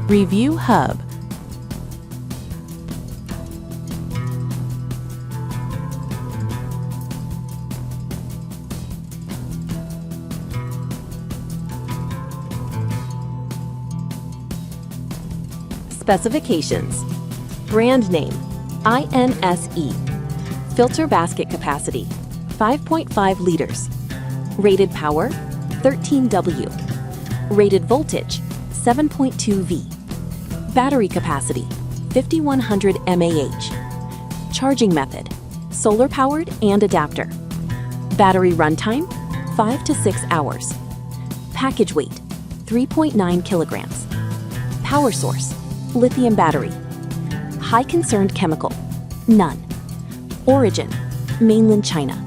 Review hub. Specifications. Brand name, INSE. Filter basket capacity, 5.5 liters. Rated power, 13W. Rated voltage, 7.2 V. Battery capacity, 5100 mAh. Charging method, solar-powered and adapter. Battery runtime, 5 to 6 hours. Package weight, 3.9 kilograms. Power source, lithium battery. High concerned chemical, none. Origin, Mainland China.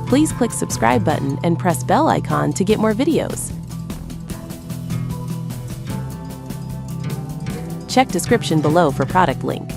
Please click subscribe button and press bell icon to get more videos. Check description below for product link.